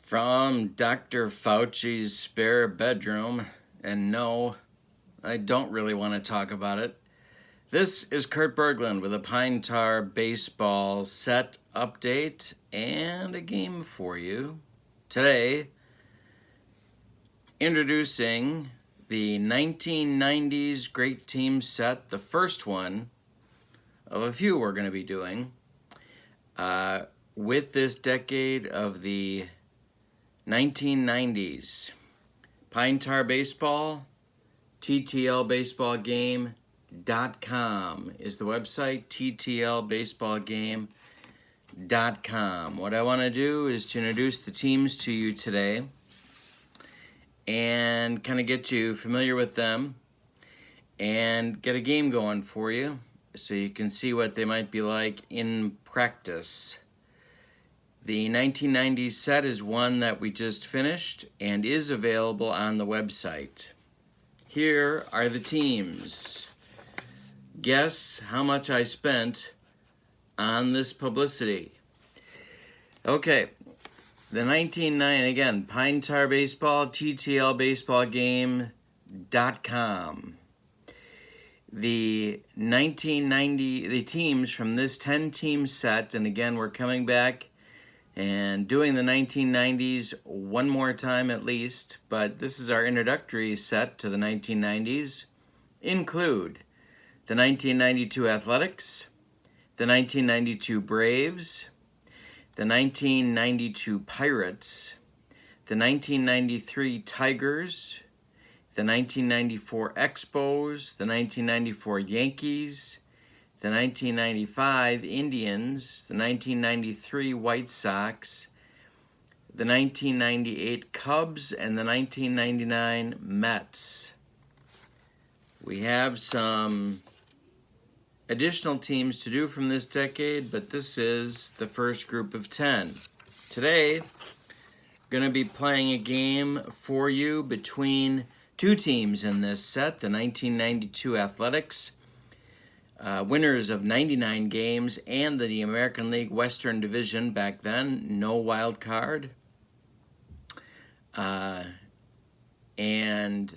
From Dr. Fauci's spare bedroom, and no, I don't really want to talk about it. This is Kurt Berglund with a Pine Tar baseball set update and a game for you. Today, introducing the 1990s Great Team set, the first one of a few we're going to be doing with this decade of the 1990s. Pine Tar Baseball, TTLBaseballGame.com is the website, TTLBaseballGame.com. What I want to do is to introduce the teams to you today and kind of get you familiar with them and get a game going for you so you can see what they might be like in practice. The 1990s set is one that we just finished and is available on the website. Here are the teams. Guess how much I spent on this publicity. Okay, the 1990, again, Pine Tar Baseball, TTLBaseballGame.com. The 1990, the teams from this 10-team set, and again, we're coming back and doing the 1990s one more time at least, but this is our introductory set to the 1990s, include the 1992 Athletics, the 1992 Braves, the 1992 Pirates, the 1993 Tigers, the 1994 Expos, the 1994 Yankees, the 1995 Indians, the 1993 White Sox, the 1998 Cubs, and the 1999 Mets. We have some additional teams to do from this decade, but this is the first group of 10. Today, we're going to be playing a game for you between two teams in this set, the 1992 Athletics, winners of 99 games, and the American League Western Division back then, no wild card. And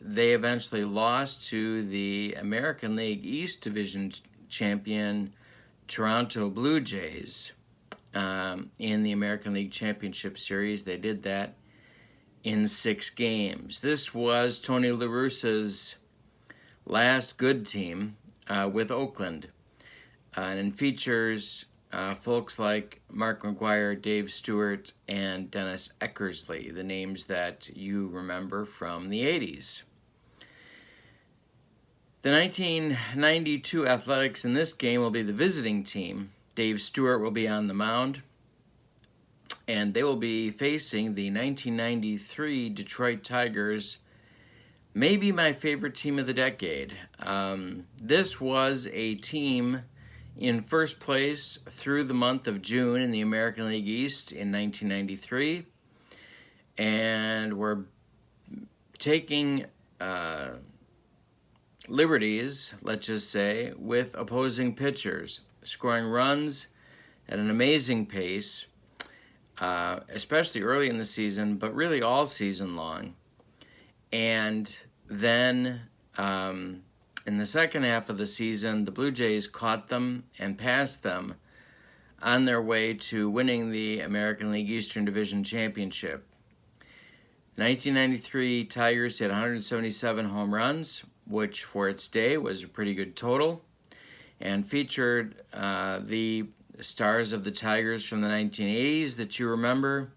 they eventually lost to the American League East Division champion Toronto Blue Jays in the American League Championship Series. They did that in 6 games. This was Tony La Russa's last good team with Oakland, and features folks like Mark McGwire, Dave Stewart, and Dennis Eckersley, the names that you remember from the 80s. The 1992 Athletics in this game will be the visiting team. Dave Stewart will be on the mound, and they will be facing the 1993 Detroit Tigers, maybe my favorite team of the decade. This was a team in first place through the month of June in the American League East in 1993, and were taking liberties, let's just say, with opposing pitchers, scoring runs at an amazing pace, especially early in the season, but really all season long. And then in the second half of the season, the Blue Jays caught them and passed them on their way to winning the American League Eastern Division Championship. 1993 Tigers hit 177 home runs, which for its day was a pretty good total, and featured the stars of the Tigers from the 1980s that you remember,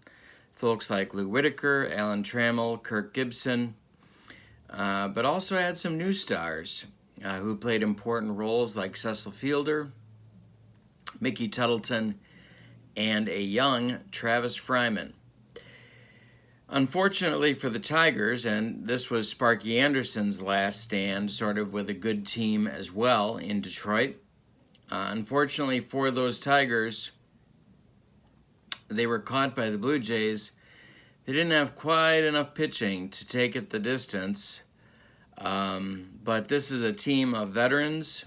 folks like Lou Whitaker, Alan Trammell, Kirk Gibson, but also had some new stars who played important roles like Cecil Fielder, Mickey Tuttleton, and a young Travis Fryman. Unfortunately for the Tigers, and this was Sparky Anderson's last stand, sort of with a good team as well in Detroit, unfortunately for those Tigers, they were caught by the Blue Jays. They didn't have quite enough pitching to take it the distance, but this is a team of veterans,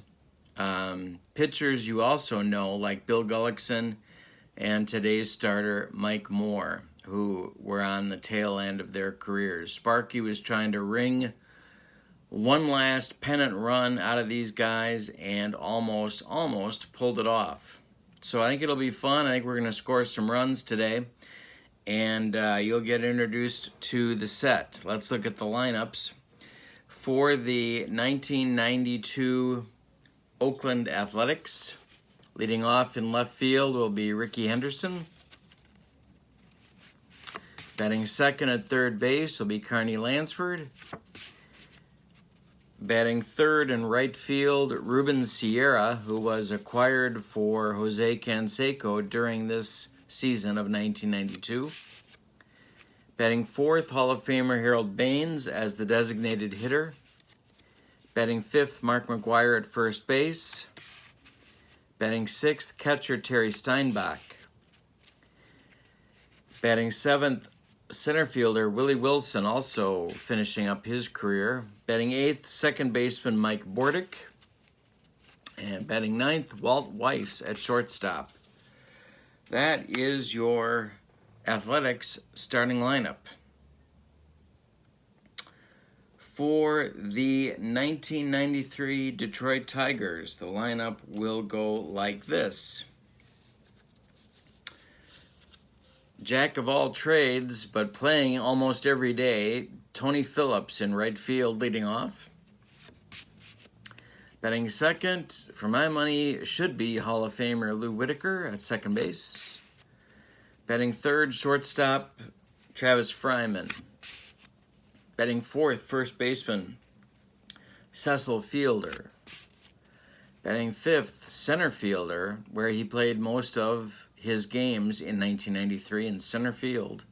pitchers you also know, like Bill Gullickson and today's starter Mike Moore, who were on the tail end of their careers. Sparky was trying to wring one last pennant run out of these guys and almost pulled it off. So I think it'll be fun. I think we're going to score some runs today, and you'll get introduced to the set. Let's look at the lineups. For the 1992 Oakland Athletics, leading off in left field will be Rickey Henderson. Batting second at third base will be Carney Lansford. Batting third in right field, Ruben Sierra, who was acquired for Jose Canseco during this season of 1992. Batting fourth, Hall of Famer Harold Baines as the designated hitter. Batting fifth, Mark McGuire at first base. Batting sixth, catcher Terry Steinbach. Batting seventh, center fielder Willie Wilson, also finishing up his career. Batting eighth, second baseman Mike Bordick. And batting ninth, Walt Weiss at shortstop. That is your Athletics starting lineup. For the 1993 Detroit Tigers, the lineup will go like this. Jack of all trades, but playing almost every day, Tony Phillips in right field leading off. Batting second, for my money, should be Hall of Famer Lou Whitaker at second base. Batting third, shortstop Travis Fryman. Batting fourth, first baseman Cecil Fielder. Batting fifth, center fielder, where he played most of his games in 1993 in center field,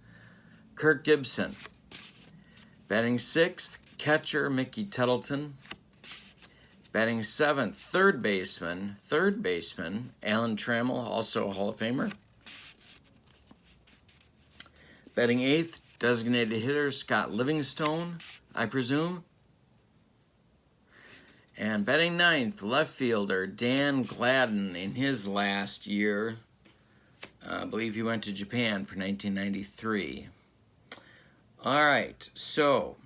Kirk Gibson. Batting sixth, catcher Mickey Tettleton. Batting seventh, third baseman Alan Trammell, also a Hall of Famer. Batting eighth, designated hitter Scott Livingstone, I presume. And batting ninth, left fielder Dan Gladden in his last year. I believe he went to Japan for 1993. All right, so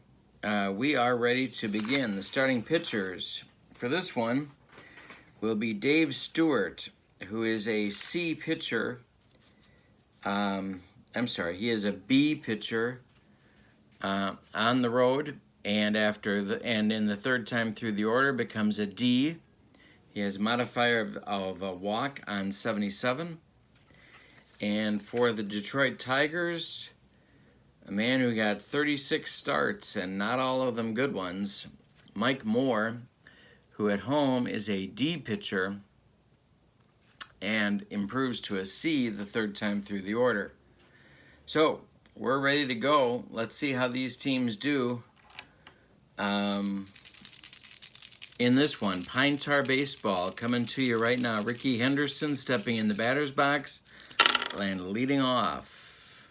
we are ready to begin. The starting pitchers for this one will be Dave Stewart, who is a C pitcher. He is a B pitcher on the road, and in the third time through the order becomes a D. He has a modifier of a walk on 77. And for the Detroit Tigers, a man who got 36 starts and not all of them good ones, Mike Moore, who at home is a D pitcher and improves to a C the third time through the order. So, we're ready to go. Let's see how these teams do in this one. Pine Tar Baseball coming to you right now. Rickey Henderson stepping in the batter's box and leading off.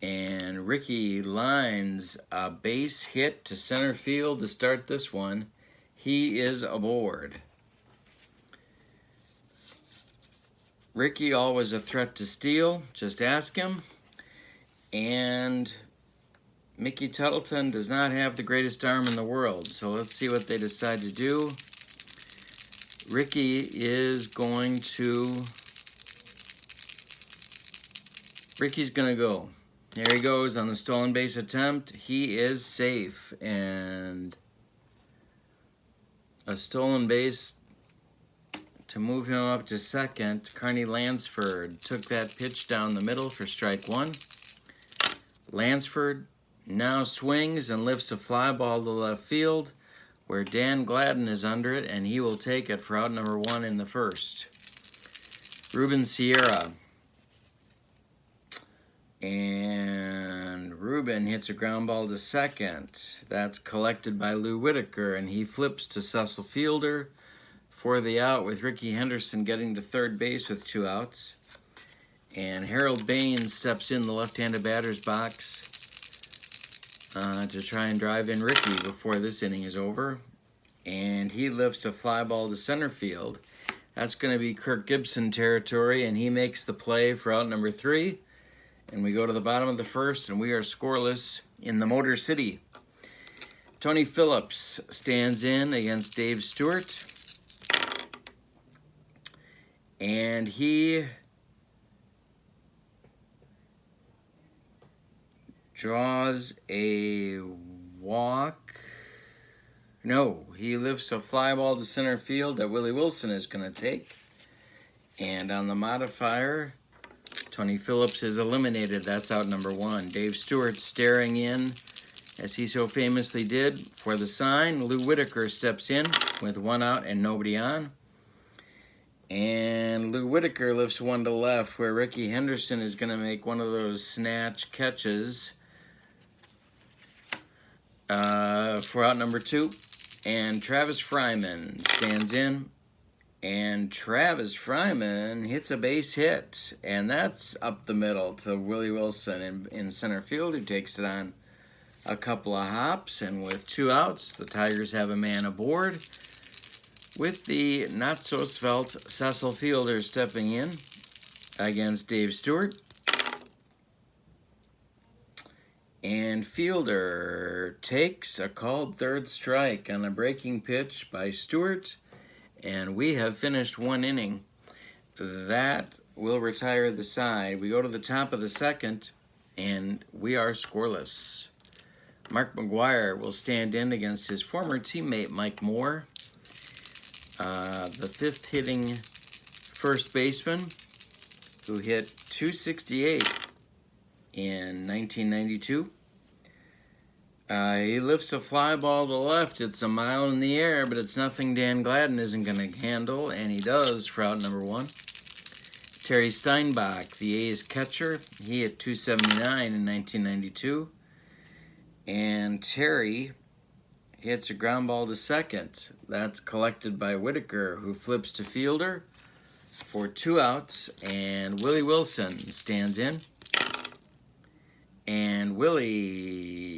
And Rickey lines a base hit to center field to start this one. He is aboard. Rickey, always a threat to steal. Just ask him. And Mickey Tettleton does not have the greatest arm in the world, so let's see what they decide to do. Rickey's going to go. There he goes on the stolen base attempt. He is safe, and a stolen base to move him up to second. Carney Lansford took that pitch down the middle for strike one. Lansford now swings and lifts a fly ball to left field, where Dan Gladden is under it, and he will take it for out number one in the first. Ruben Sierra. And Ruben hits a ground ball to second. That's collected by Lou Whitaker, and he flips to Cecil Fielder for the out, with Rickey Henderson getting to third base with two outs. And Harold Baines steps in the left-handed batter's box to try and drive in Rickey before this inning is over. And he lifts a fly ball to center field. That's going to be Kirk Gibson territory, and he makes the play for out number three. And we go to the bottom of the first, and we are scoreless in the Motor City. Tony Phillips stands in against Dave Stewart. And he draws a walk. No, he lifts a fly ball to center field that Willie Wilson is going to take. And on the modifier, Tony Phillips is eliminated. That's out number 1. Dave Stewart staring in, as he so famously did, for the sign. Lou Whitaker steps in with 1 out and nobody on. And Lou Whitaker lifts 1 to left, where Ricky Henderson is going to make one of those snatch catches for out number 2. And Travis Fryman stands in. And Travis Fryman hits a base hit. And that's up the middle to Willie Wilson in center field, who takes it on a couple of hops. And with 2 outs, the Tigers have a man aboard, with the not-so-svelte Cecil Fielder stepping in against Dave Stewart. And Fielder takes a called third strike on a breaking pitch by Stewart, and we have finished 1 inning. That will retire the side. We go to the top of the second, and we are scoreless. Mark McGwire will stand in against his former teammate Mike Moore, the 5th hitting first baseman, who hit .268 in 1992. He lifts a fly ball to left. It's a mile in the air, but it's nothing Dan Gladden isn't going to handle, and he does for out number 1. Terry Steinbach, the A's catcher, he hit .279 in 1992. And Terry hits a ground ball to second. That's collected by Whitaker, who flips to Fielder for 2 outs, and Willie Wilson stands in. And Willie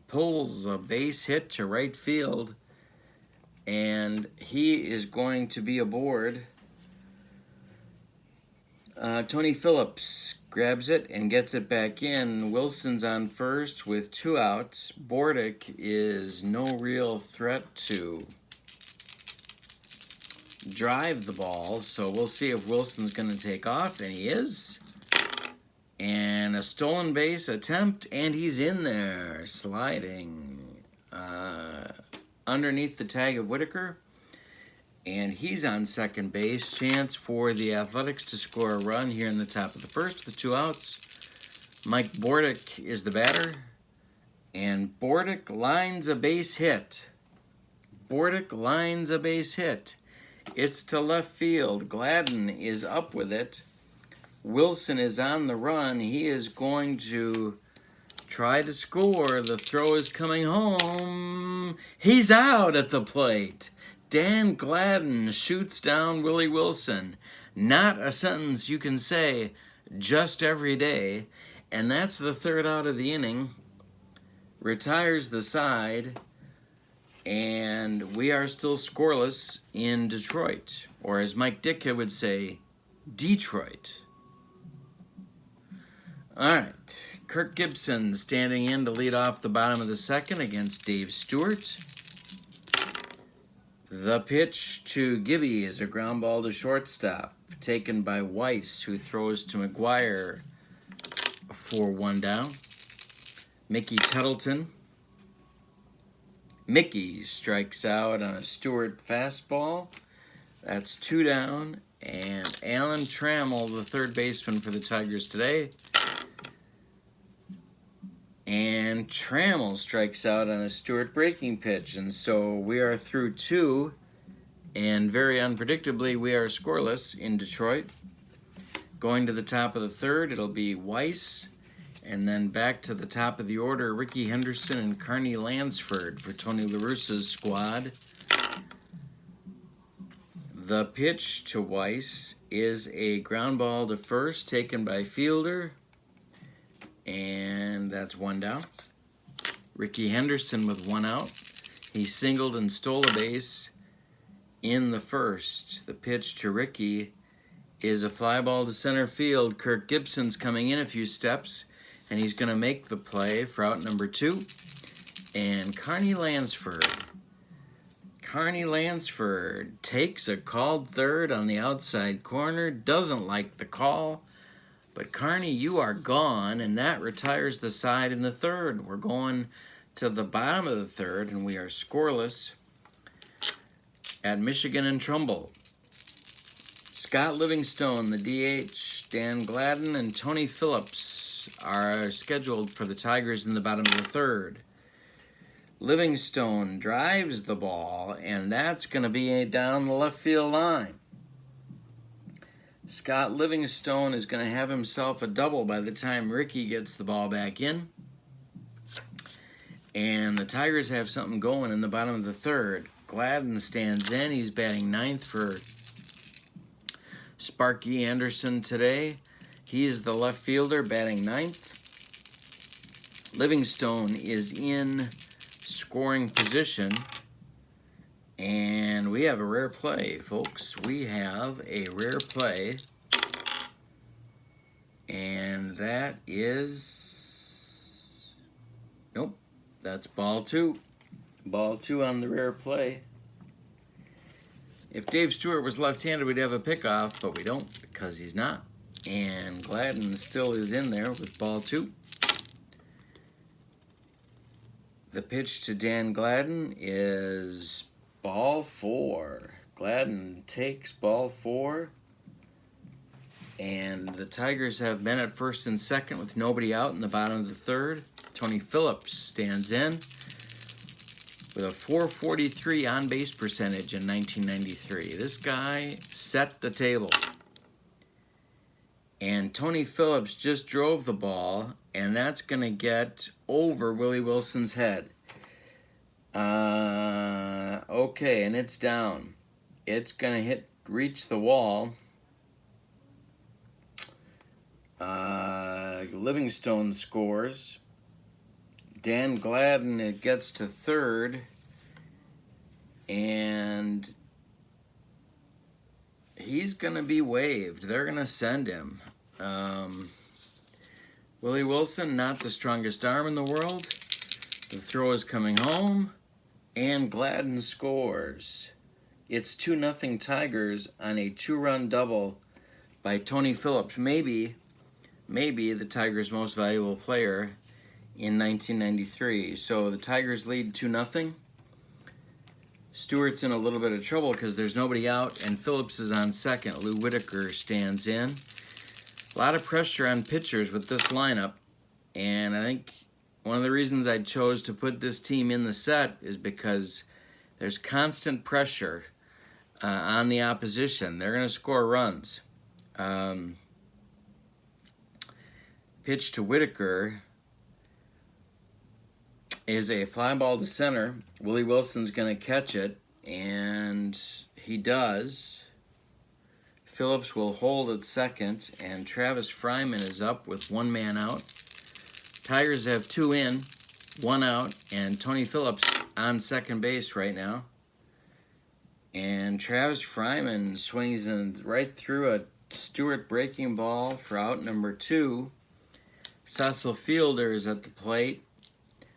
pulls a base hit to right field, and he is going to be aboard. Tony Phillips grabs it and gets it back in. Wilson's on first with 2 outs. Bordick is no real threat to drive the ball, so we'll see if Wilson's going to take off, and he is. And a stolen base attempt, and he's in there, sliding underneath the tag of Whitaker. And he's on second base. Chance for the Athletics to score a run here in the top of the first with 2 outs. Mike Bordick is the batter. And Bordick lines a base hit. Bordick lines a base hit. It's to left field. Gladden is up with it. Wilson is on the run. He is going to try to score. The throw is coming home. He's out at the plate. Dan Gladden shoots down Willie Wilson. Not a sentence you can say just every day. And that's the 3rd out of the inning. Retires the side. And we are still scoreless in Detroit. Or as Mike Ditka would say, Detroit. All right. Kirk Gibson standing in to lead off the bottom of the second against Dave Stewart. The pitch to Gibby is a ground ball to shortstop, taken by Weiss, who throws to McGwire for 1 down. Mickey Tuttleton. Mickey strikes out on a Stewart fastball. That's 2 down. And Alan Trammell, the 3rd baseman for the Tigers today. And Trammell strikes out on a Stewart breaking pitch. And so we are through 2. And very unpredictably, we are scoreless in Detroit. Going to the top of the 3rd, it'll be Weiss. And then back to the top of the order, Ricky Henderson and Carney Lansford for Tony La Russa's squad. The pitch to Weiss is a ground ball to first, taken by Fielder. And that's 1 down. Ricky Henderson with 1 out. He singled and stole a base in the first. The pitch to Ricky is a fly ball to center field. Kirk Gibson's coming in a few steps, and he's going to make the play for out number 2. And Carney Lansford takes a called third on the outside corner, doesn't like the call, but Carney, you are gone, and that retires the side in the third. We're going to the bottom of the third, and we are scoreless at Michigan and Trumbull. Scott Livingstone, the DH, Dan Gladden, and Tony Phillips are scheduled for the Tigers in the bottom of the third. Livingstone drives the ball, and that's going to be down the left field line. Scott Livingstone is going to have himself a double by the time Ricky gets the ball back in. And the Tigers have something going in the bottom of the third. Gladden stands in. He's batting 9th for Sparky Anderson today. He is the left fielder batting 9th. Livingstone is in scoring position. And we have a rare play, folks. We have a rare play. And that is... Nope, that's ball 2. Ball 2 on the rare play. If Dave Stewart was left-handed, we'd have a pickoff, but we don't because he's not. And Gladden still is in there with ball 2. The pitch to Dan Gladden is ball 4. Gladden takes ball 4. And the Tigers have men at first and second with nobody out in the bottom of the third. Tony Phillips stands in with a .443 on-base percentage in 1993. This guy set the table. And Tony Phillips just drove the ball, and that's going to get over Willie Wilson's head. Okay, and it's down. It's going to reach the wall. Livingstone scores. Dan Gladden, it gets to third. And he's going to be waived. They're going to send him. Willie Wilson, not the strongest arm in the world. The throw is coming home. And Gladden scores. It's 2-0 Tigers on a 2-run double by Tony Phillips. Maybe the Tigers' most valuable player in 1993. So the Tigers lead 2-0. Stewart's in a little bit of trouble because there's nobody out, and Phillips is on second. Lou Whitaker stands in. A lot of pressure on pitchers with this lineup, and I think one of the reasons I chose to put this team in the set is because there's constant pressure on the opposition. They're going to score runs. Pitch to Whitaker is a fly ball to center. Willie Wilson's going to catch it, and he does. Phillips will hold at second, and Travis Fryman is up with 1 man out. Tigers have 2 in, 1 out, and Tony Phillips on second base right now. And Travis Fryman swings in right through a Stewart breaking ball for out number 2. Cecil Fielder is at the plate.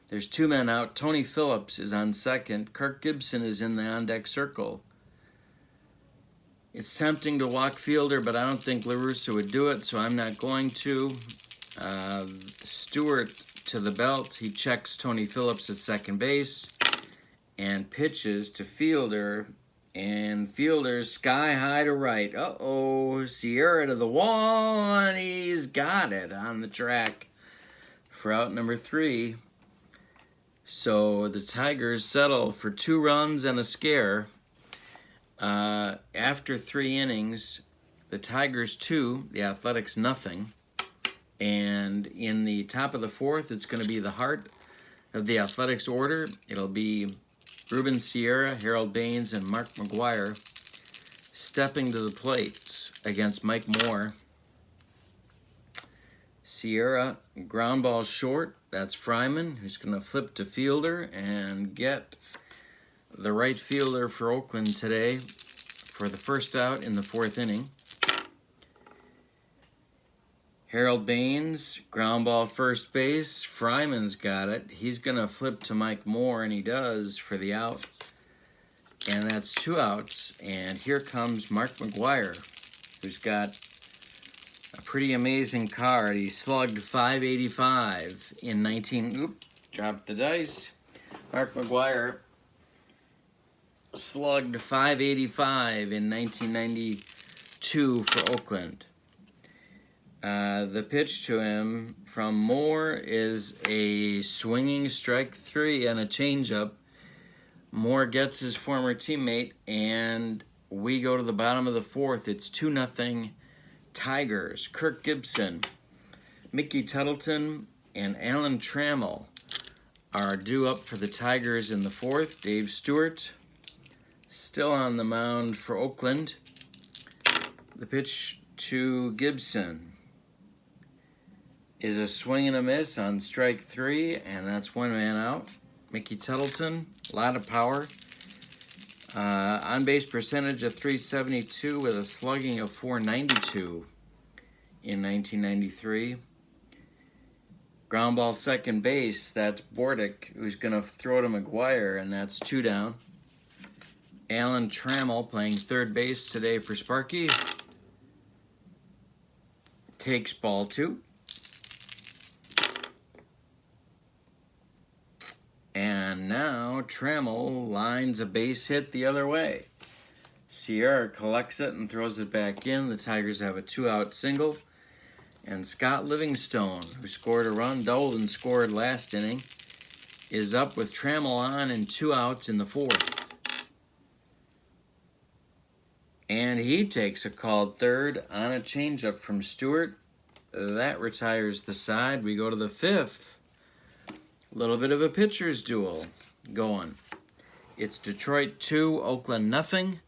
There's 2 men out. Tony Phillips is on second. Kirk Gibson is in the on-deck circle. It's tempting to walk Fielder, but I don't think LaRussa would do it, so I'm not going to. Stewart to the belt. He checks Tony Phillips at second base and pitches to Fielder. And Fielder's sky high to right. Uh-oh, Sierra to the wall, and he's got it on the track for out number 3. So the Tigers settle for 2 runs and a scare. After 3 innings, the Tigers 2, the Athletics nothing. And in the top of the 4th, it's going to be the heart of the Athletics order. It'll be Ruben Sierra, Harold Baines, and Mark McGuire stepping to the plate against Mike Moore. Sierra, ground ball short. That's Fryman, who's going to flip to Fielder and get the right fielder for Oakland today for the first out in the 4th inning. Harold Baines, ground ball first base. Fryman's got it. He's going to flip to Mike Moore, and he does for the out. And that's 2 outs. And here comes Mark McGwire, who's got a pretty amazing card. He slugged .585 in 19... dropped the dice. Mark McGwire slugged .585 in 1992 for Oakland. The pitch to him from Moore is a swinging strike 3 and a changeup. Moore gets his former teammate, and we go to the bottom of the 4th. It's 2-0 Tigers. Kirk Gibson, Mickey Tuttleton, and Alan Trammell are due up for the Tigers in the 4th. Dave Stewart still on the mound for Oakland. The pitch to Gibson is a swing and a miss on strike 3, and that's 1 man out. Mickey Tuttleton, a lot of power. On-base percentage of .372 with a slugging of .492 in 1993. Ground ball second base, that's Bordick, who's going to throw to McGwire, and that's 2 down. Alan Trammell playing third base today for Sparky. Takes ball 2. And now Trammell lines a base hit the other way. Sierra collects it and throws it back in. The Tigers have a 2-out single. And Scott Livingstone, who scored a run, doubled and scored last inning, is up with Trammell on and 2 outs in the 4th. And he takes a called third on a changeup from Stewart. That retires the side. We go to the 5th. A little bit of a pitcher's duel going. It's Detroit 2, Oakland nothing.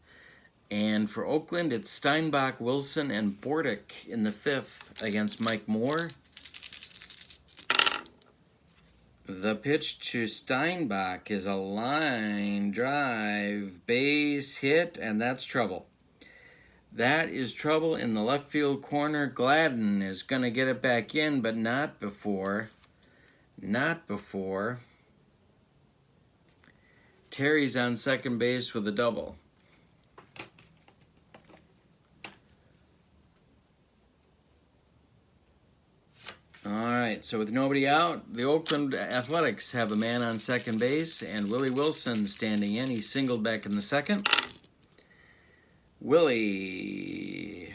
And for Oakland, it's Steinbach, Wilson, and Bordick in the 5th against Mike Moore. The pitch to Steinbach is a line drive, base hit, and that's trouble. That is trouble in the left field corner. Gladden is going to get it back in, but not before. Terry's on second base with a double. All right, so with nobody out, the Oakland Athletics have a man on second base, and Willie Wilson standing in. He singled back in the 2nd. Willie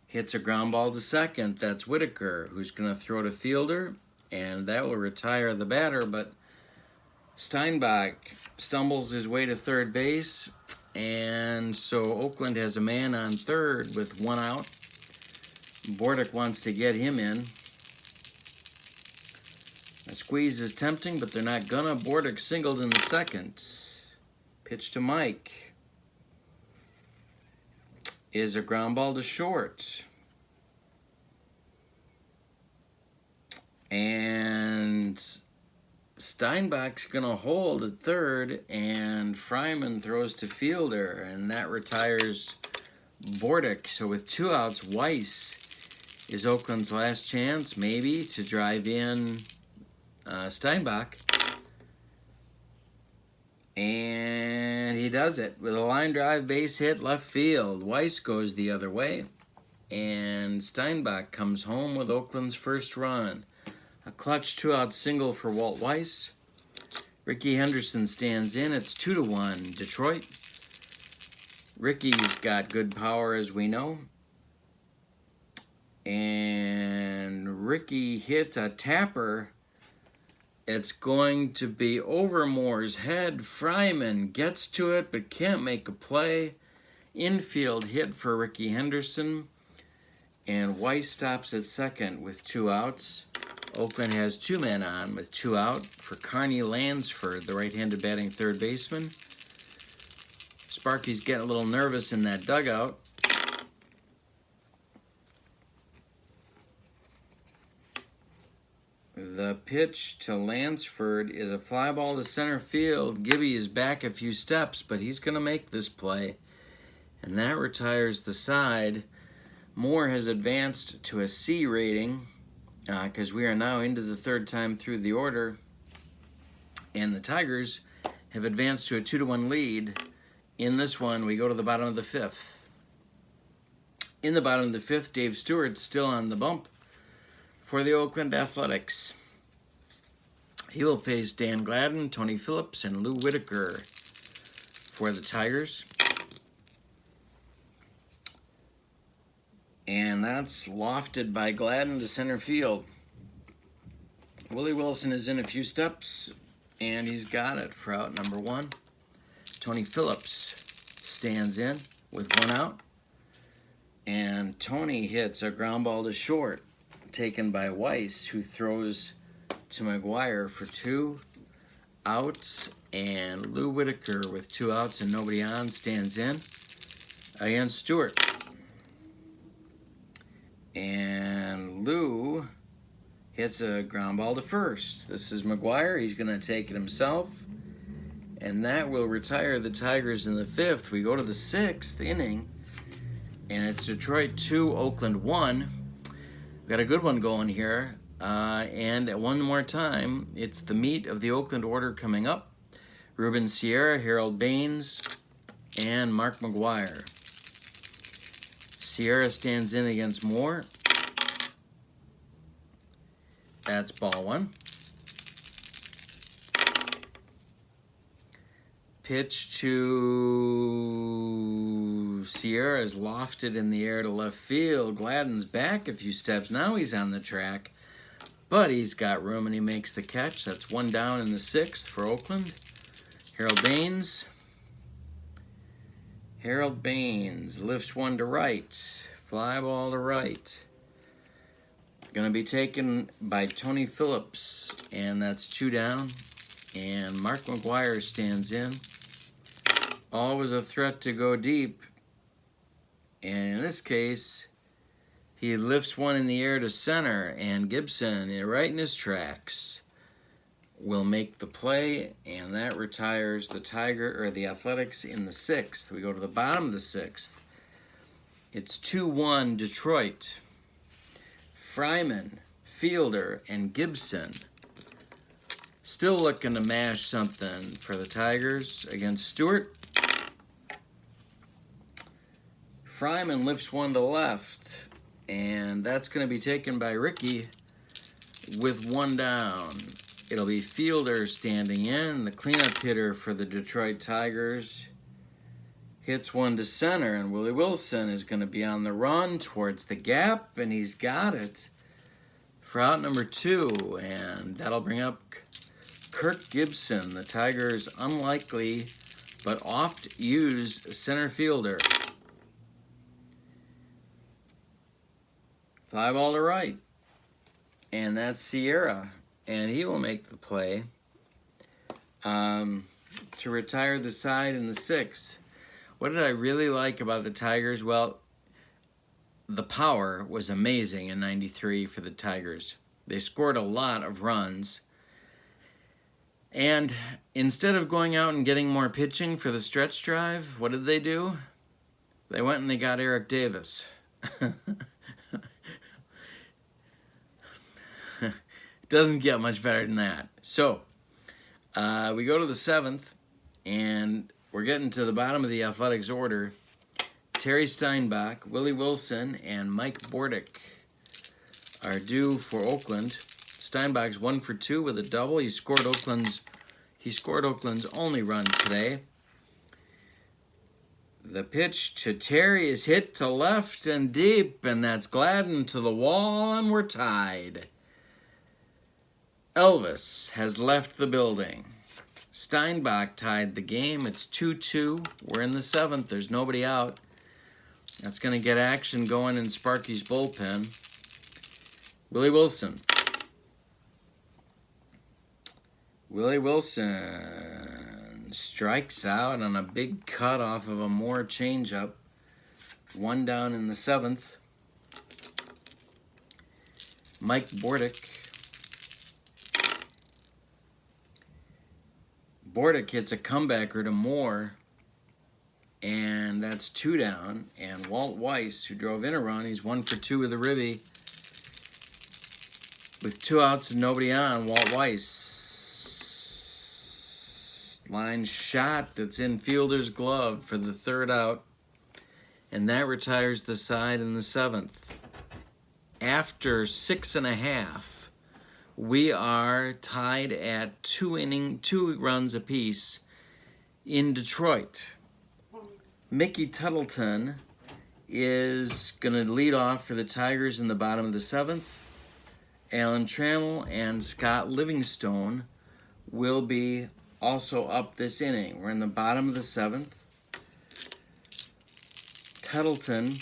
hits a ground ball to 2nd. That's Whitaker, who's going to throw to fielder, and that will retire the batter, but Steinbach stumbles his way to third base, and so Oakland has a man on third with 1 out. Bordick wants to get him in. A squeeze is tempting, but they're not gonna. Bordick singled in the 2nd. Pitch to Mike is a ground ball to short. And Steinbach's going to hold at third, and Fryman throws to fielder, and that retires Bordick. So with 2 outs, Weiss is Oakland's last chance, maybe, to drive in Steinbach. And he does it with a line drive base hit left field. Weiss goes the other way, and Steinbach comes home with Oakland's first run. A clutch 2-out single for Walt Weiss. Ricky Henderson stands in. It's 2-1 Detroit. Ricky's got good power, as we know. And Ricky hits a tapper. It's going to be over Moore's head. Fryman gets to it but can't make a play. Infield hit for Ricky Henderson. And Weiss stops at second with 2 outs. Oakland has 2 men on with 2 out for Carney Lansford, the right-handed batting third baseman. Sparky's getting a little nervous in that dugout. The pitch to Lansford is a fly ball to center field. Gibby is back a few steps, but he's going to make this play. And that retires the side. Moore has advanced to a C rating because we are now into the third time through the order, and the Tigers have advanced to a 2-1 lead. In this one, we go to the bottom of the fifth. In the bottom of the fifth, Dave Stewart's still on the bump for the Oakland Athletics. He will face Dan Gladden, Tony Phillips, and Lou Whitaker for the Tigers. And that's lofted by Gladden to center field. Willie Wilson is in a few steps, and he's got it for out number one. Tony Phillips stands in with one out, and Tony hits a ground ball to short, taken by Weiss, who throws to McGuire for 2 outs, and Lou Whitaker with 2 outs and nobody on stands in against Stewart. And Lou hits a ground ball to first. This is McGuire. He's going to take it himself, and that will retire the Tigers in the fifth. We go to the sixth inning, and it's Detroit 2, Oakland 1. We've got a good one going here. And one more time, it's the meat of the Oakland order coming up. Ruben Sierra, Harold Baines, and Mark McGuire. Sierra stands in against Moore. That's ball one. Pitch to Sierra is lofted in the air to left field. Gladden's back a few steps. Now he's on the track, but he's got room and he makes the catch. That's one down in the sixth for Oakland. Harold Baines lifts one to right. Fly ball to right. Going to be taken by Tony Phillips, and that's 2 down. And Mark McGuire stands in. Always a threat to go deep. And in this case, he lifts one in the air to center, and Gibson, right in his tracks, will make the play, and that retires the Athletics in the sixth. We go to the bottom of the sixth. It's 2-1 Detroit. Fryman, Fielder, and Gibson still looking to mash something for the Tigers against Stewart. Fryman lifts one to left, and that's going to be taken by Ricky with one down. It'll be Fielder standing in. The cleanup hitter for the Detroit Tigers hits one to center, and Willie Wilson is going to be on the run towards the gap, and he's got it for out number 2, and that'll bring up Kirk Gibson, the Tigers' unlikely but oft-used center fielder. Fly ball to right, and that's Sierra, and he will make the play to retire the side in the sixth. What did I really like about the Tigers? Well, the power was amazing in '93 for the Tigers. They scored a lot of runs. And instead of going out and getting more pitching for the stretch drive, what did they do? They went and they got Eric Davis. Doesn't get much better than that. So, we go to the seventh, and we're getting to the bottom of the Athletics order. Terry Steinbach, Willie Wilson, and Mike Bordick are due for Oakland. Steinbach's 1 for 2 with a double. He scored Oakland's only run today. The pitch to Terry is hit to left and deep, and that's Gladden to the wall, and we're tied. Elvis has left the building. Steinbach tied the game. It's 2-2. We're in the seventh. There's nobody out. That's going to get action going in Sparky's bullpen. Willie Wilson. Willie Wilson strikes out on a big cut off of a Moore changeup. 1 down in the seventh. Mike Bordick. Bordick hits a comebacker to Moore. and that's 2 down. And Walt Weiss, who drove in a run, he's 1 for 2 with a ribby. With 2 outs and nobody on, Walt Weiss. Line shot that's in fielder's glove for the 3rd out. And that retires the side in the 7th. After 6 1/2, we are tied at 2 runs apiece in Detroit. Mickey Tuttleton is going to lead off for the Tigers in the bottom of the 7th. Alan Trammell and Scott Livingstone will be also up this inning. We're in the bottom of the 7th. Tuttleton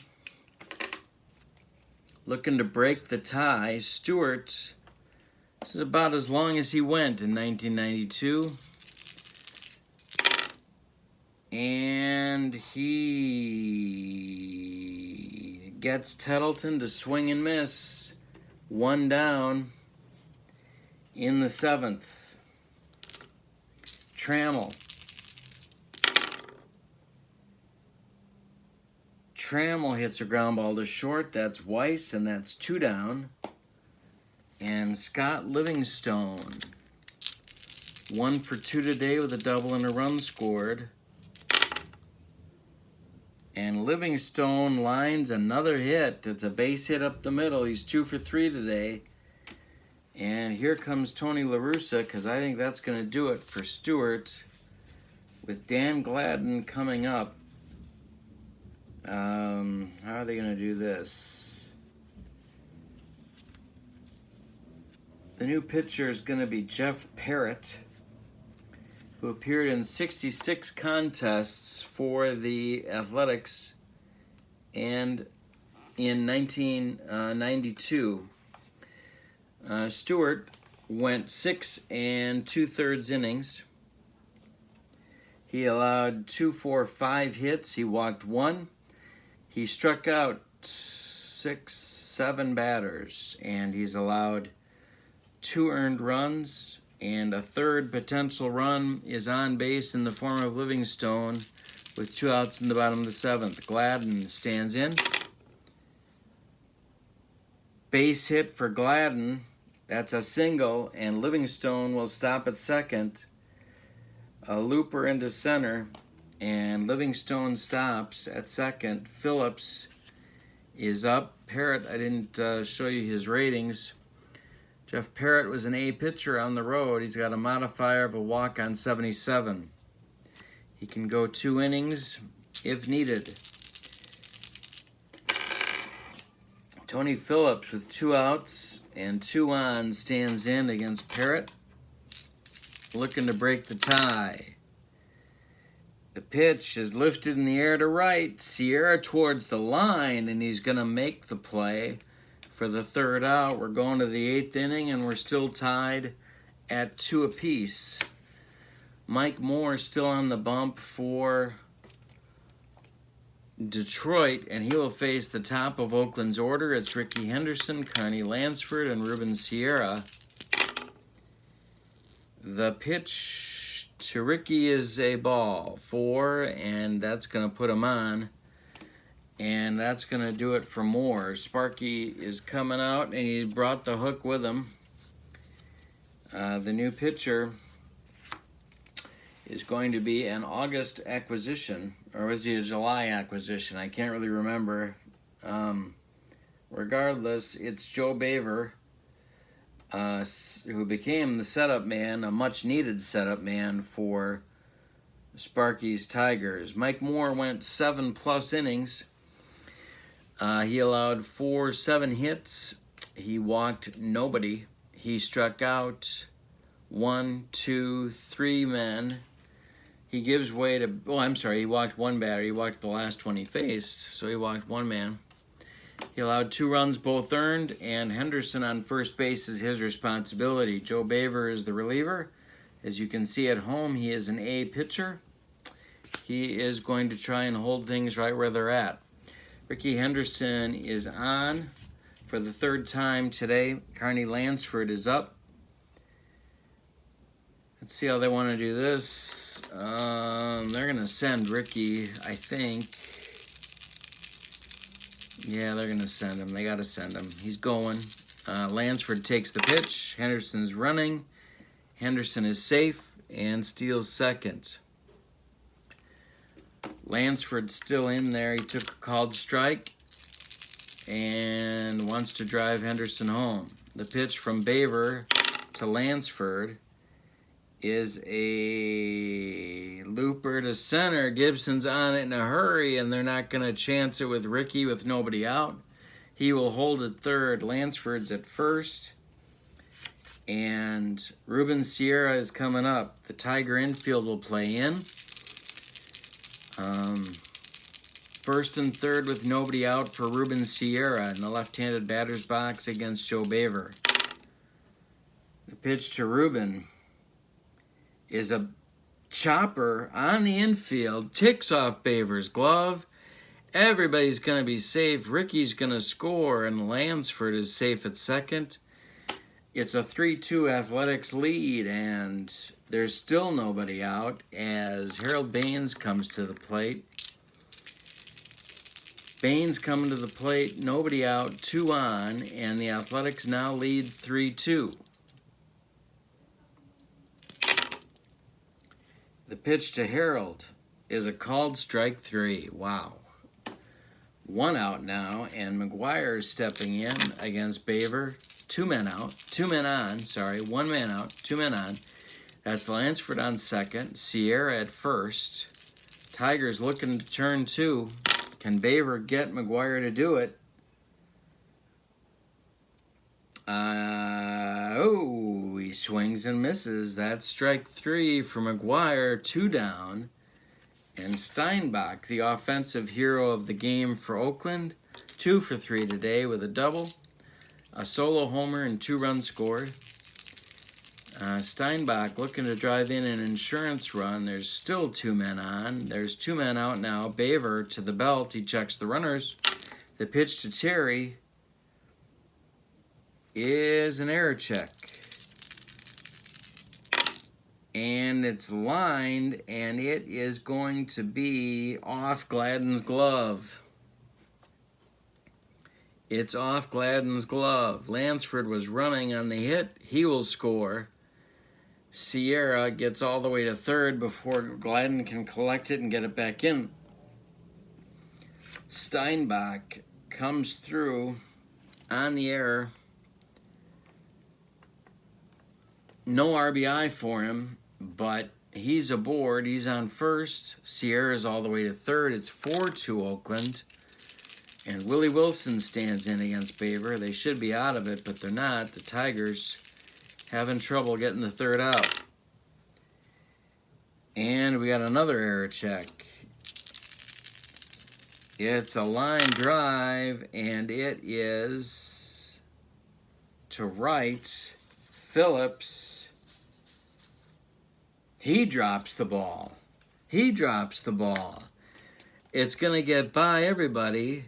looking to break the tie. Stewart, this is about as long as he went in 1992. And he gets Tuttleton to swing and miss. 1 down in the 7th. Trammell. Trammell hits a ground ball to short. That's Weiss, and that's 2 down. And Scott Livingstone, 1 for 2 today with a double and a run scored. And Livingstone lines another hit. It's a base hit up the middle. He's 2 for 3 today. And here comes Tony La Russa, because I think that's going to do it for Stewart. With Dan Gladden coming up. How are they going to do this? The new pitcher is going to be Jeff Parrott, who appeared in 66 contests for the Athletics and in 1992. Stewart went 6 2/3 innings. He allowed 2, 4, 5 hits. He walked 1. He struck out 6, 7 batters, and he's allowed 2 earned runs, and a 3rd potential run is on base in the form of Livingstone with 2 outs in the bottom of the 7th. Gladden stands in. Base hit for Gladden. That's a single, and Livingstone will stop at second. A looper into center, and Livingstone stops at second. Phillips is up. Parrott, I didn't show you his ratings. Jeff Parrott was an A pitcher on the road. He's got a modifier of a walk on 77. He can go 2 innings if needed. Tony Phillips with 2 outs and 2 on stands in against Parrott, looking to break the tie. The pitch is lifted in the air to right. Sierra towards the line, and he's going to make the play for the 3rd out. We're going to the 8th inning, and we're still tied at 2 apiece. Mike Moore still on the bump for Detroit, and he will face the top of Oakland's order. It's Ricky Henderson, Carney Lansford, and Ruben Sierra. The pitch to Ricky is a ball, 4, and that's going to put him on. And that's going to do it for Moore. Sparky is coming out, and he brought the hook with him. The new pitcher is going to be an August acquisition, or was he a July acquisition? I can't really remember. Regardless, it's Joe Baver, who became the setup man, a much-needed setup man for Sparky's Tigers. Mike Moore went 7+ innings. He allowed 7 hits. He walked nobody. He struck out 1, 2, 3 men. He gives way to, he walked 1 batter. He walked the last one he faced, so he walked 1 man. He allowed 2 runs, both earned, and Henderson on first base is his responsibility. Joe Baver is the reliever. As you can see at home, he is an A pitcher. He is going to try and hold things right where they're at. Ricky Henderson is on for the 3rd time today. Carney Lansford is up. Let's see how they want to do this. They're going to send Ricky, I think. Yeah, they're going to send him. They got to send him. He's going. Lansford takes the pitch. Henderson's running. Henderson is safe and steals second. Lansford's still in there. He took a called strike and wants to drive Henderson home. The pitch from Baver to Lansford is a looper to center. Gibson's on it in a hurry, and they're not going to chance it with Ricky with nobody out. He will hold at third. Lansford's at first. And Ruben Sierra is coming up. The Tiger infield will play in. First and third with nobody out for Ruben Sierra in the left-handed batter's box against Joe Baver. The pitch to Ruben is a chopper on the infield, ticks off Baver's glove. Everybody's going to be safe. Ricky's going to score, and Lansford is safe at second. It's a 3-2 Athletics lead, and there's still nobody out as Harold Baines comes to the plate. Baines coming to the plate, nobody out, 2 on, and the Athletics now lead 3-2. The pitch to Harold is a called strike 3. Wow. 1 out now, and McGuire's stepping in against Baver. 2 men out, 2 men on, 1 man out, 2 men on. That's Lansford on second, Sierra at first. Tigers looking to turn 2. Can Baver get McGuire to do it? He swings and misses. That's strike 3 for McGuire, 2 down. And Steinbach, the offensive hero of the game for Oakland, 2 for 3 today with a double, a solo homer, and 2 runs scored. Steinbach looking to drive in an insurance run. There's still 2 men on. There's 2 men out now. Baver to the belt. He checks the runners. The pitch to Terry is an error check. And it's lined, and it is going to be off Gladden's glove. It's off Gladden's glove. Lansford was running on the hit. He will score. Sierra gets all the way to third before Gladden can collect it and get it back in. Steinbach comes through on the error. No RBI for him, but he's aboard. He's on first. Sierra's all the way to third. It's 4-2 Oakland. And Willie Wilson stands in against Baver. They should be out of it, but they're not. The Tigers having trouble getting the third out. And we got another error check. It's a line drive, and it is to right. Phillips. He drops the ball. It's going to get by everybody.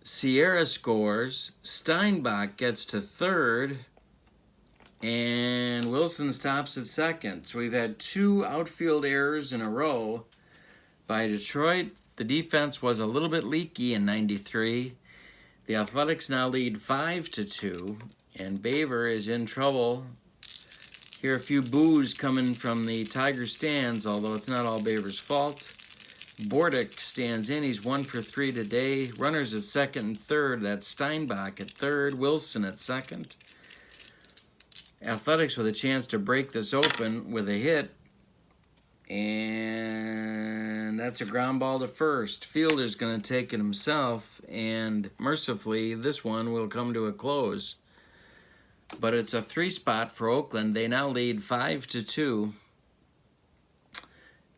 Sierra scores. Steinbach gets to third. And Wilson stops at second. So we've had 2 outfield errors in a row by Detroit. The defense was a little bit leaky in 93. The Athletics now lead 5-2. And Baver is in trouble. Hear a few boos coming from the Tiger stands, although it's not all Baver's fault. Bordick stands in. He's 1 for 3 today. Runners at second and third. That's Steinbach at third. Wilson at second. Athletics with a chance to break this open with a hit. And that's a ground ball to first. Fielder's going to take it himself. And mercifully, this one will come to a close. But it's a 3 spot for Oakland. They now lead 5-2.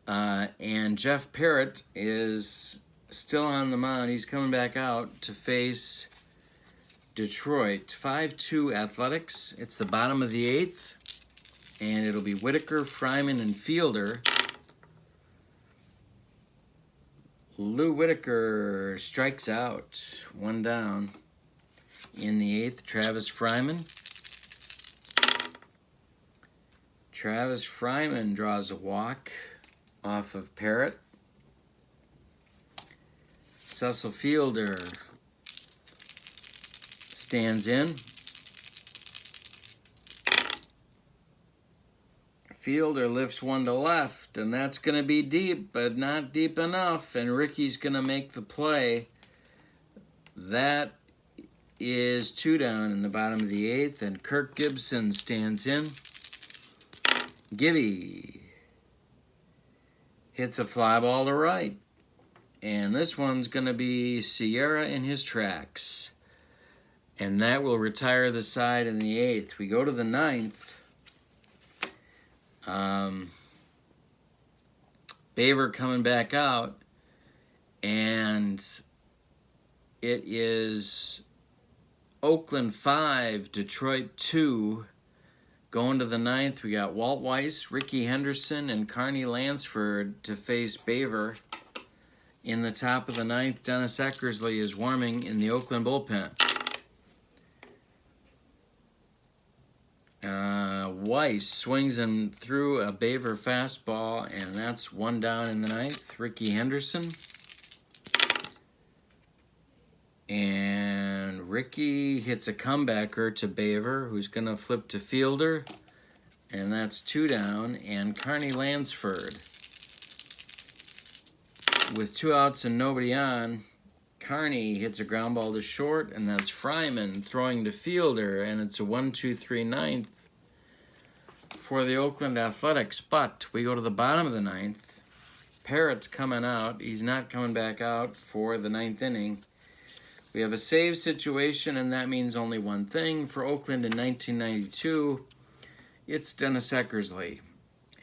And Jeff Parrott is still on the mound. He's coming back out to face Detroit. 5-2 Athletics. It's the bottom of the 8th. And it'll be Whitaker, Fryman, and Fielder. Lou Whitaker strikes out. 1 down. In the 8th, Travis Fryman. Travis Fryman draws a walk off of Parrott. Cecil Fielder stands in. Fielder lifts one to left, and that's going to be deep, but not deep enough, and Ricky's going to make the play. That is 2 down in the bottom of the 8th, and Kirk Gibson stands in. Gibby hits a fly ball to right, and this one's going to be Sierra in his tracks, and that will retire the side in the 8th. We go to the 9th. Baver coming back out, and it is Oakland 5, Detroit 2. Going to the 9th, we got Walt Weiss, Ricky Henderson, and Carney Lansford to face Baver. In the top of the 9th, Dennis Eckersley is warming in the Oakland bullpen. Weiss swings him through a Baver fastball, and that's 1 down in the 9th. Ricky Henderson. And Ricky hits a comebacker to Baver, who's going to flip to Fielder, and that's 2 down. And Carney Lansford, with 2 outs and nobody on, Carney hits a ground ball to short, and that's Fryman throwing to Fielder, and it's a 1-2-3 9th for the Oakland Athletics. But we go to the bottom of the 9th. Parrott's coming out. He's not coming back out for the 9th inning. We have a save situation, and that means only one thing. For Oakland in 1992, it's Dennis Eckersley.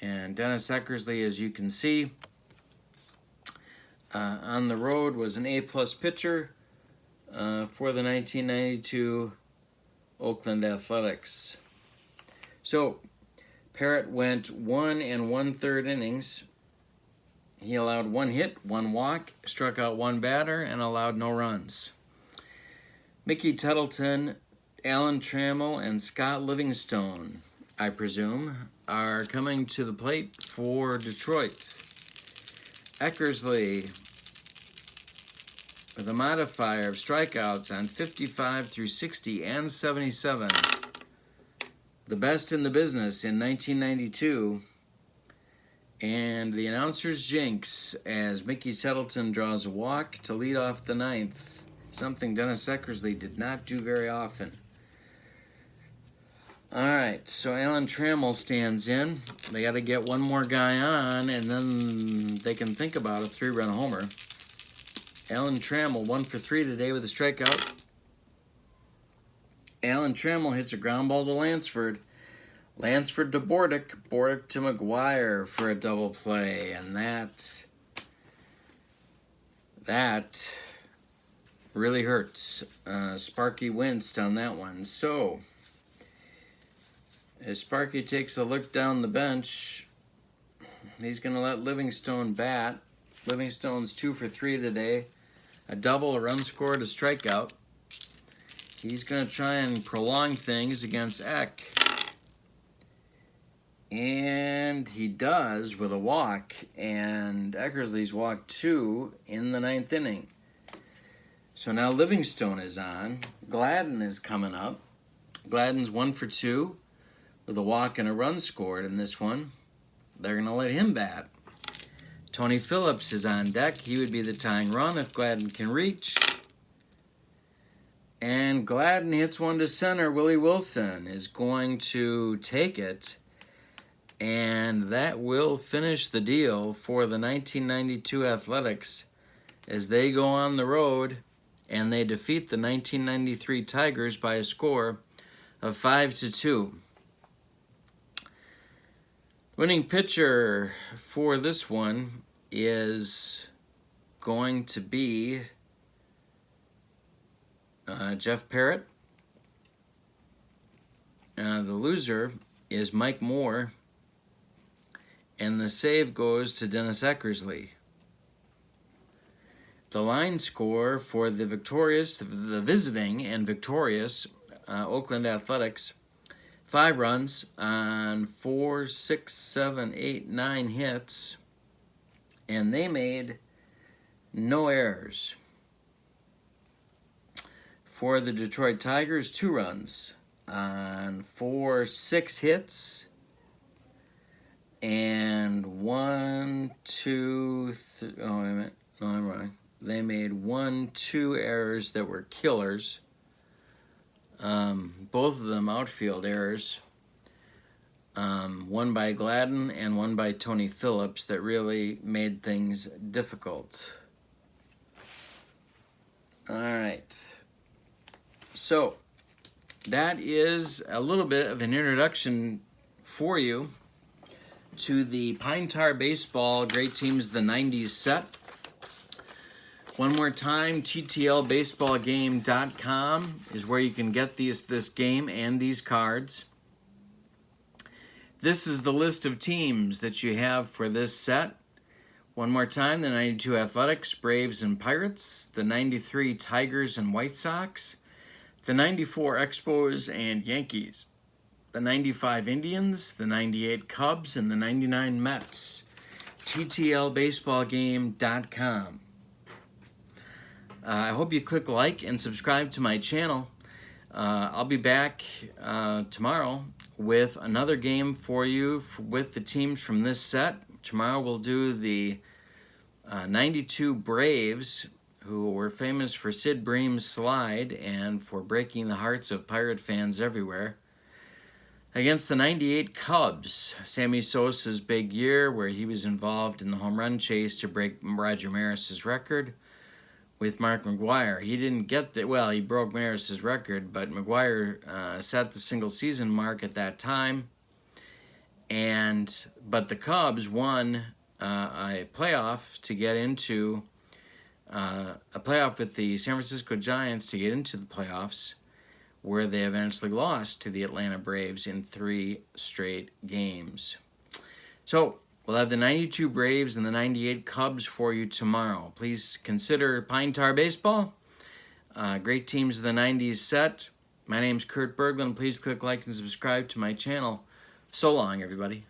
And Dennis Eckersley, as you can see, on the road was an A-plus pitcher for the 1992 Oakland Athletics. So, Parrott went 1 1/3 innings. He allowed 1 hit, 1 walk, struck out 1 batter, and allowed no runs. Mickey Tettleton, Alan Trammell, and Scott Livingstone, I presume, are coming to the plate for Detroit. Eckersley, with a modifier of strikeouts on 55 through 60 and 77. The best in the business in 1992. And the announcer's jinx as Mickey Tettleton draws a walk to lead off the 9th. Something Dennis Eckersley did not do very often. All right, so Alan Trammell stands in. They got to get one more guy on, and then they can think about a 3-run homer. Alan Trammell, 1 for 3 today with a strikeout. Alan Trammell hits a ground ball to Lansford. Lansford to Bordick. Bordick to McGuire for a double play, and that really hurts. Sparky winced on that one. So, as Sparky takes a look down the bench, he's going to let Livingstone bat. Livingstone's 2 for 3 today. A double, a run scored, a strikeout. He's going to try and prolong things against Eck. And he does with a walk. And Eckersley's walked 2 in the 9th inning. So now Livingstone is on. Gladden is coming up. Gladden's 1 for 2 with a walk and a run scored in this one. They're going to let him bat. Tony Phillips is on deck. He would be the tying run if Gladden can reach. And Gladden hits one to center. Willie Wilson is going to take it. And that will finish the deal for the 1992 Athletics as they go on the road and they defeat the 1993 Tigers by a score of 5-2. Winning pitcher for this one is going to be Jeff Parrott. The loser is Mike Moore. And the save goes to Dennis Eckersley. The line score for the visiting and victorious Oakland Athletics, 5 runs on 4, 6, 7, 8, 9 hits, and they made no errors. For the Detroit Tigers, 2 runs on 4, 6 hits, and 1, 2, oh, wait a minute. No, I'm wrong. They made 1, 2 errors that were killers. Both of them outfield errors. One by Gladden and one by Tony Phillips that really made things difficult. All right. So that is a little bit of an introduction for you to the Pine Tar Baseball Great Teams of the 90s set. One more time, ttlbaseballgame.com is where you can get this game and these cards. This is the list of teams that you have for this set. One more time, the 92 Athletics, Braves, and Pirates, the 93 Tigers and White Sox, the 94 Expos and Yankees, the 95 Indians, the 98 Cubs, and the 99 Mets. ttlbaseballgame.com. I hope you click like and subscribe to my channel. I'll be back tomorrow with another game for you with the teams from this set. Tomorrow we'll do the 92 Braves, who were famous for Sid Bream's slide and for breaking the hearts of Pirate fans everywhere, against the 98 Cubs, Sammy Sosa's big year where he was involved in the home run chase to break Roger Maris's record with Mark McGwire. He didn't get the, well, he broke Maris's record, but McGwire set the single season mark at that time. But the Cubs won a playoff to get into a playoff with the San Francisco Giants to get into the playoffs, where they eventually lost to the Atlanta Braves in 3 straight games. So we'll have the 92 Braves and the 98 Cubs for you tomorrow. Please consider Pine Tar Baseball. Great Teams of the 90s set. My name's Kurt Berglund. Please click like and subscribe to my channel. So long, everybody.